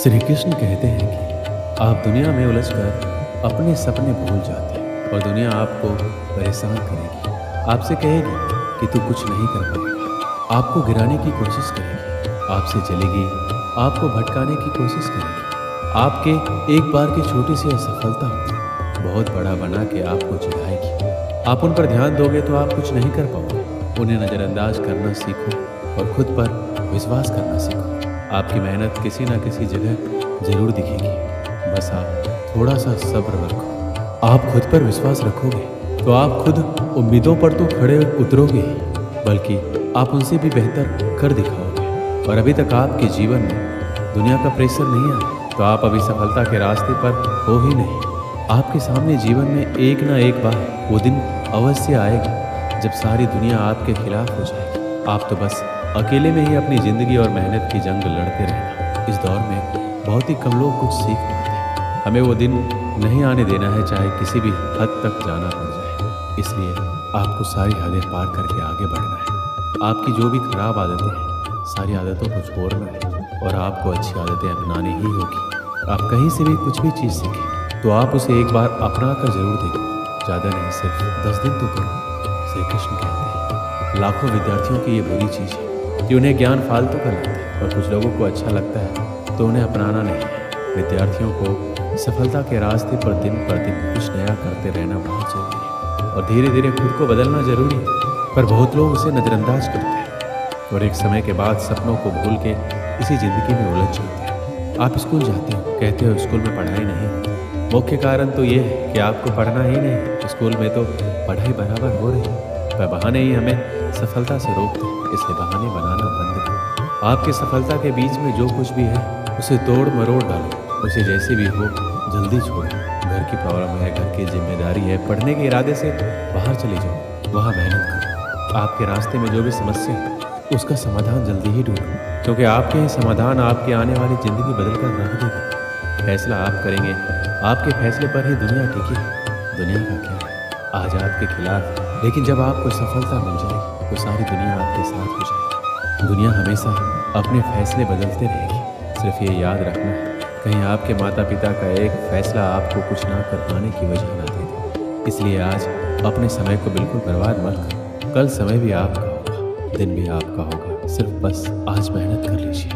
श्री कृष्ण कहते हैं कि आप दुनिया में उलझकर अपने सपने भूल जाते हैं और दुनिया आपको परेशान करेगी। आपसे कहेगी कि तू कुछ नहीं कर पाएगा, आपको गिराने की कोशिश करेगी, आपसे चलेगी, आपको भटकाने की कोशिश करेगी। आपके एक बार की छोटी सी असफलता को बहुत बड़ा बना के आपको चिढ़ाएगी। आप उन पर ध्यान दोगे तो आप कुछ नहीं कर पाओगे। उन्हें नज़रअंदाज करना सीखो और खुद पर विश्वास करना सीखो। आपकी मेहनत किसी ना किसी जगह जरूर दिखेगी, बस आप थोड़ा सा सब्र रखो। आप खुद पर विश्वास रखोगे तो आप खुद उम्मीदों पर तो खड़े उतरोगे ही, बल्कि आप उनसे भी बेहतर कर दिखाओगे। और अभी तक आपके जीवन में दुनिया का प्रेशर नहीं आया तो आप अभी सफलता के रास्ते पर हो ही नहीं। आपके सामने जीवन में एक ना एक बार वो दिन अवश्य आएगा जब सारी दुनिया आपके खिलाफ हो जाएगी। आप तो बस अकेले में ही अपनी ज़िंदगी और मेहनत की जंग लड़ते रहना। इस दौर में बहुत ही कम लोग कुछ सीख पाते हैं। हमें वो दिन नहीं आने देना है, चाहे किसी भी हद तक जाना पड़ जाए। इसलिए आपको सारी हदें पार करके आगे बढ़ना है। आपकी जो भी खराब आदतें हैं, सारी आदतों को छोड़ना है और आपको अच्छी आदतें अपनानी ही होगी। आप कहीं से भी कुछ भी चीज़ सीखें तो आप उसे एक बार अपना कर जरूर देखो। ज़्यादा नहीं, सिर्फ 10 दिन तो करो। श्री कृष्ण कहते हैं लाखों विद्यार्थियों की ये बुरी चीज़ है कि उन्हें ज्ञान फालतू का लगता है और कुछ लोगों को अच्छा लगता है तो उन्हें अपनाना नहीं है। विद्यार्थियों को सफलता के रास्ते पर दिन कुछ नया करते रहना बहुत जरूरी है और धीरे धीरे खुद को बदलना जरूरी है, पर बहुत लोग उसे नज़रअंदाज करते हैं और एक समय के बाद सपनों को भूल के इसी ज़िंदगी में उलझ जाते हैं। आप स्कूल जाते हो, कहते हो स्कूल में पढ़ाई नहीं होती। मुख्य कारण तो ये है कि आपको पढ़ना ही नहीं। स्कूल में तो पढ़ाई बराबर हो रही है, पर बहाने ही हमें सफलता से रोकते हैं। इसलिए बहाने बनाना बंद करो। आपकी सफलता के बीच में जो कुछ भी है उसे तोड़ मरोड़ डालो। उसे जैसे भी हो जल्दी छोड़ो। घर की प्रॉब्लम है, घर की जिम्मेदारी है, पढ़ने के इरादे से बाहर चले जाओ, वहाँ मेहनत करो। आपके रास्ते में जो भी समस्या है उसका समाधान जल्दी ही ढूंढो, क्योंकि आपके ही समाधान आपकी आने वाली ज़िंदगी बदल कर रख देगा। फैसला आप करेंगे, आपके फैसले पर ही दुनिया टिकी है। दुनिया का क्या है, आज आपके खिलाफ है, लेकिन जब आपको सफलता मिल जाएगी तो सारी दुनिया आपके साथ हो जाएगी। दुनिया हमेशा अपने फैसले बदलते रहेगी। सिर्फ ये याद रखना है कहीं आपके माता पिता का एक फैसला आपको कुछ ना कर पाने की वजह ना दे दे। इसलिए आज अपने समय को बिल्कुल बर्बाद मत करो। कल समय भी आपका होगा, दिन भी आपका होगा। सिर्फ बस आज मेहनत कर लीजिए,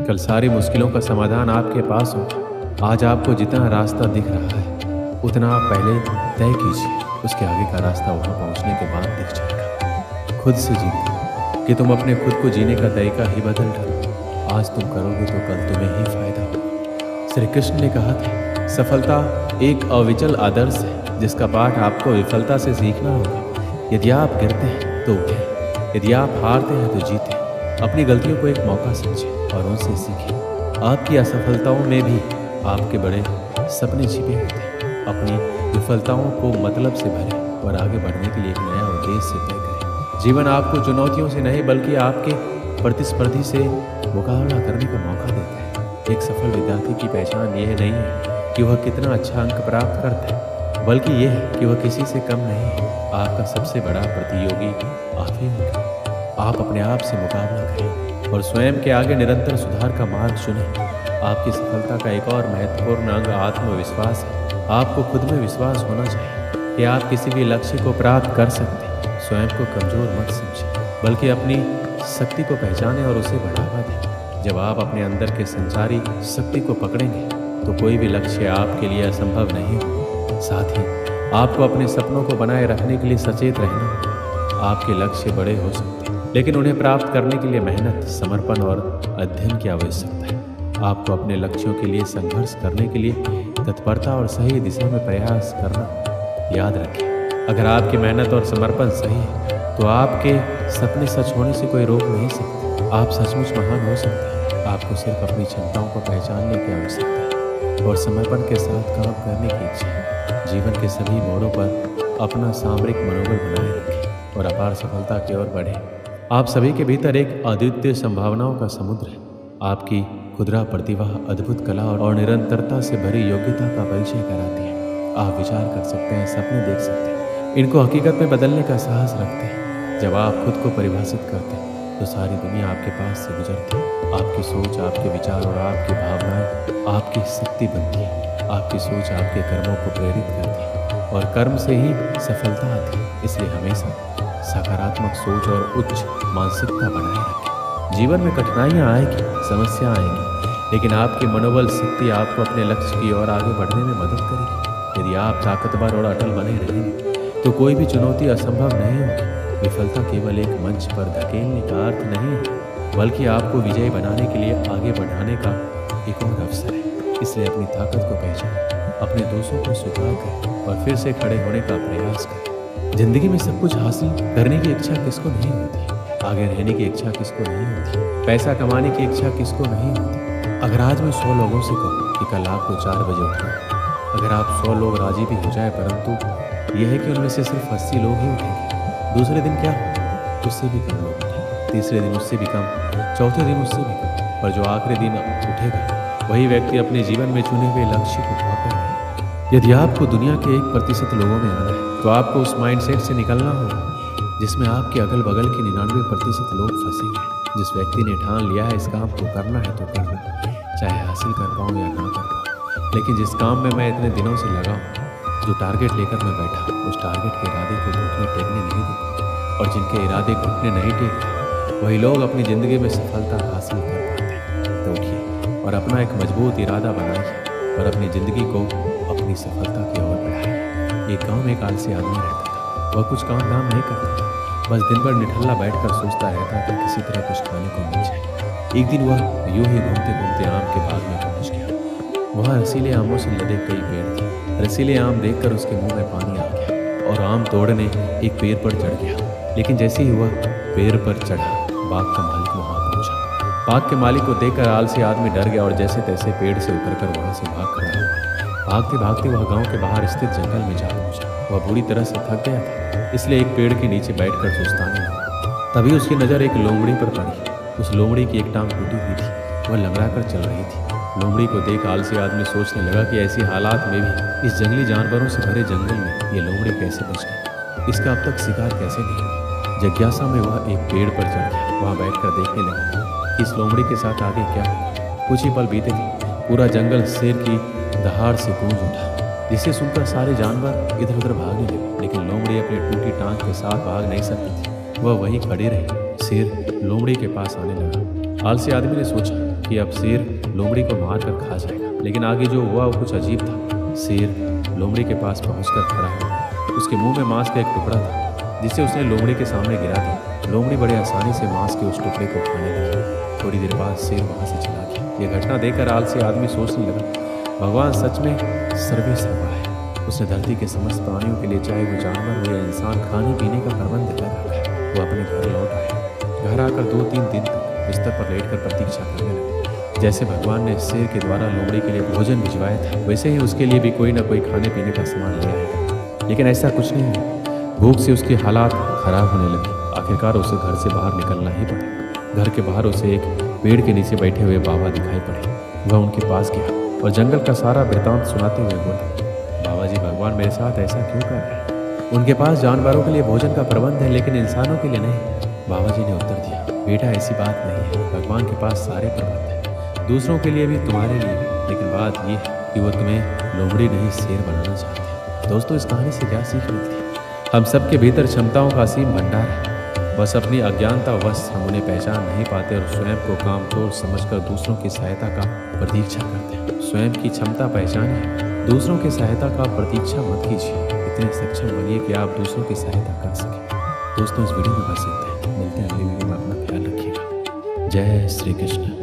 कल सारी मुश्किलों का समाधान आपके पास होगा। आज आपको जितना रास्ता दिख रहा है उतना आप पहले तय कीजिए, उसके आगे का रास्ता वहाँ पहुँचने के बाद दिख जाएगा। खुद से जीतो कि तुम अपने खुद को जीने का तरीका ही बदल डालो। आज तुम करोगे तो कल तुम्हें ही फायदा होगा। श्री कृष्ण ने कहा था सफलता एक अविचल आदर्श है जिसका पाठ आपको विफलता से सीखना होगा। यदि आप गिरते हैं तो उठें, यदि आप हारते हैं तो जीतें। अपनी गलतियों को एक मौका समझें और उनसे सीखें। आपकी असफलताओं में भी आपके बड़े सपने छिपे होते हैं। अपनी विफलताओं को मतलब से भरें और आगे बढ़ने के लिए एक नया उद्देश्य तय करें। जीवन आपको चुनौतियों से नहीं बल्कि आपके प्रतिस्पर्धी से मुकाबला करने का मौका देता है। एक सफल विद्यार्थी की पहचान यह नहीं है कि वह कितना अच्छा अंक प्राप्त करता है, बल्कि यह है कि वह किसी से कम नहीं है। आपका सबसे बड़ा प्रतियोगी आप ही होंगे। आप अपने आप से मुकाबला करें और स्वयं के आगे निरंतर सुधार का मार्ग चुनें। आपकी सफलता का एक और महत्वपूर्ण अंग आत्मविश्वास है। आपको खुद में विश्वास होना चाहिए कि आप किसी भी लक्ष्य को प्राप्त कर सकते हैं। स्वयं को कमज़ोर मत समझें, बल्कि अपनी शक्ति को पहचानें और उसे बढ़ावा दें। जब आप अपने अंदर के संचारी शक्ति को पकड़ेंगे तो कोई भी लक्ष्य आपके लिए असंभव नहीं होगा। साथ ही आपको अपने सपनों को बनाए रखने के लिए सचेत रहना होगा। आपके लक्ष्य बड़े हो सकते हैं, लेकिन उन्हें प्राप्त करने के लिए मेहनत, समर्पण और अध्ययन की आवश्यकता है। आपको अपने लक्ष्यों के लिए संघर्ष करने के लिए तत्परता और सही दिशा में प्रयास करना याद रखें। अगर आपकी मेहनत और समर्पण सही है तो आपके सपने सच होने से कोई रोक नहीं सकता। आप सचमुच महान हो सकते हैं। आपको सिर्फ अपनी क्षमताओं को पहचानने की आवश्यकता है और समर्पण के साथ काम करने की इच्छा है। जीवन के सभी मोड़ों पर अपना सामरिक मनोबल बनाए रखें और अपार सफलता की ओर बढ़ें। आप सभी के भीतर एक अद्वितीय संभावनाओं का समुद्र है। आपकी खुदरा प्रतिभा, अद्भुत कला और निरंतरता से भरी योग्यता का परिचय कराती है। आप विचार कर सकते हैं, सपने देख सकते हैं, इनको हकीकत में बदलने का साहस रखते हैं। जब आप खुद को परिभाषित करते हैं तो सारी दुनिया आपके पास से गुजरती है। आपकी सोच, आपके विचार और आपकी भावनाएं आपकी शक्ति बनती है। आपकी सोच आपके कर्मों को प्रेरित करती है और कर्म से ही सफलता आती है। इसलिए हमेशा सकारात्मक सोच और उच्च मानसिकता बनाए रखें। जीवन में कठिनाइयाँ आएगी, समस्या आएंगी, लेकिन आपकी मनोबल शक्ति आपको अपने लक्ष्य की ओर आगे बढ़ने में मदद करेगी। यदि आप ताकतवर और अटल बने रहेंगे तो कोई भी चुनौती असंभव नहीं होगी। विफलता केवल एक मंच पर धकेलने का अर्थ नहीं है, बल्कि आपको विजयी बनाने के लिए आगे बढ़ाने का एक और अवसर है। इसलिए अपनी ताकत को पहचानें, अपने दोषों को स्वीकार करें और फिर से खड़े होने का प्रयास करें। जिंदगी में सब कुछ हासिल करने की इच्छा किसको नहीं होती? आगे रहने की इच्छा किसको नहीं होती? पैसा कमाने की इच्छा किसको नहीं होती? अगर आज मैं 100 लोगों से कहूँ कि कल आपको 4 बजे उठना, अगर आप 100 लोग राजी भी हो जाए, परंतु यह है कि उनमें से सिर्फ 80 लोग ही उठेंगे। दूसरे दिन क्या होगा? उससे भी कम लोग उठेंगे, तीसरे दिन उससे भी कम, चौथे दिन उससे भी कम, पर जो आखिरी दिन उठेगा वही व्यक्ति अपने जीवन में चुने हुए लक्ष्य को पाकर रहेगा। यदि आपको दुनिया के 1% लोगों में आना है तो आपको उस माइंडसेट से निकलना होगा जिसमें आपके अगल बगल के 99% लोग फंसे हैं। जिस व्यक्ति ने ठान लिया है इस काम को करना है तो करना, चाहे हासिल कर पाऊँ या ना कर पाऊँ, लेकिन जिस काम में मैं इतने दिनों से लगा हूँ, जो टारगेट लेकर मैं बैठा, उस टारगेट के इरादे को घुटने टेकने नहीं दूँगा। और जिनके इरादे घुटने नहीं टेकते वही लोग अपनी ज़िंदगी में सफलता हासिल कर पाते हैं। तो उठिए और अपना एक मजबूत इरादा बनाइए और अपनी ज़िंदगी को अपनी सफलता की ओर बढ़ाइए। एक गाँव में एक आलसी आदमी रहता था। वह कुछ काम धाम नहीं करता, बस दिन भर निठल्ला बैठकर सोचता रहता था किसी तरह कुछ खाने को मिल जाए। एक दिन वह यूं ही घूमते घूमते आम के बाग में पहुंच गया। वहाँ रसीले आमों से लदे कई पेड़ थे। रसीले आम देखकर उसके मुंह में पानी आ गया और आम तोड़ने एक पेड़ पर चढ़ गया। लेकिन जैसे ही वह पेड़ पर चढ़ा, बाग का मालिक वहाँ पहुंचा। बाग के मालिक को देखकर आलसी आदमी डर गया और जैसे तैसे पेड़ से उतरकर वहाँ से भाग खड़ा हुआ। भागते भागते वह गाँव के बाहर स्थित जंगल में जा पहुंचा। वह बुरी तरह से थक गया था, इसलिए एक पेड़ के नीचे बैठकर सुस्ताने लगा। तभी उसकी नज़र एक लोमड़ी पर पड़ी। उस लोमड़ी की एक टांग टूटी हुई थी, वह लंगड़ा कर चल रही थी। लोमड़ी को देख आलसी आदमी सोचने लगा कि ऐसी हालात में भी इस जंगली जानवरों से भरे जंगल में ये लोमड़ी कैसे बच गई, इसका अब तक शिकार कैसे नहीं हुआ। जिज्ञासा में वह एक पेड़ पर चढ़ गया। वहाँ बैठकर देखने लगा कि इस लोमड़ी के साथ आगे क्या होगा। कुछ ही पल बीते थे, पूरा जंगल शेर की दहाड़ से गूंज उठा, जिसे सुनकर सारे जानवर इधर उधर भागने लगे। लेकिन लोमड़ी अपनी टूटी टांग के साथ भाग नहीं सकती थी, वह वहीं खड़ी रही। शेर लोमड़ी के पास आने लगा। आलसी आदमी ने सोचा कि अब शेर लोमड़ी को मार कर खा जाएगा, लेकिन आगे जो हुआ वो कुछ अजीब था। शेर लोमड़ी के पास पहुंचकर खड़ा हुआ। उसके मुंह में मांस का एक टुकड़ा था जिसे उसने लोमड़ी के सामने गिरा दिया। लोमड़ी बड़े आसानी से मांस के उस टुकड़े को खाने लगी। थोड़ी देर बाद शेर वहाँ से चला गया। यह घटना देखकर आलसी आदमी सोचने लगा, भगवान सच में सर्वे सर्वा है। उसने धरती के समस्त प्राणियों के लिए, चाहे वो जानवर हो या इंसान, खाने पीने का प्रबंध कर रखा है। वो अपने घर लौट आया। घर आकर 2-3 दिन तक बिस्तर पर लेटकर प्रतीक्षा करने लगा। जैसे भगवान ने शेर के द्वारा लोमड़ी के लिए भोजन भिजवाया था, वैसे ही उसके लिए भी कोई ना कोई खाने पीने का सामान ले आएगा। लेकिन ऐसा कुछ नहीं हुआ। भूख से उसकी हालात खराब होने लगी। आखिरकार उसे घर से बाहर निकलना ही पड़ा। घर के बाहर उसे एक पेड़ के नीचे बैठे हुए बाबा दिखाई पड़े। वह उनके पास गया और जंगल का सारा वृतांत सुनाते हुए बोला, बाबा जी, भगवान मेरे साथ ऐसा क्यों कर रहे हैं? उनके पास जानवरों के लिए भोजन का प्रबंध है, लेकिन इंसानों के लिए नहीं। बाबा जी ने उत्तर दिया, बेटा ऐसी बात नहीं है। भगवान के पास सारे प्रबंध हैं, दूसरों के लिए भी, तुम्हारे लिए भी। लेकिन बात यह है कि वो तुम्हें लोमड़ी नहीं शेर बनाना चाहते हैं। दोस्तों, इस कहानी से क्या सीख मिलती है? हम सबके भीतर क्षमताओं का असीम भंडार है, बस अपनी अज्ञानता वश हम उन्हें पहचान नहीं पाते और स्वयं को कामचोर समझकर दूसरों की सहायता का प्रतीक्षा करते हैं। स्वयं की क्षमता पहचानिए, दूसरों की सहायता का प्रतीक्षा मत कीजिए। इतने सक्षम बनिए कि आप दूसरों की सहायता कर सकें। दोस्तों, इस वीडियो में बस इतना है। मिलते हैं अगली वीडियो में। अपना ख्याल रखिएगा। जय श्री कृष्ण।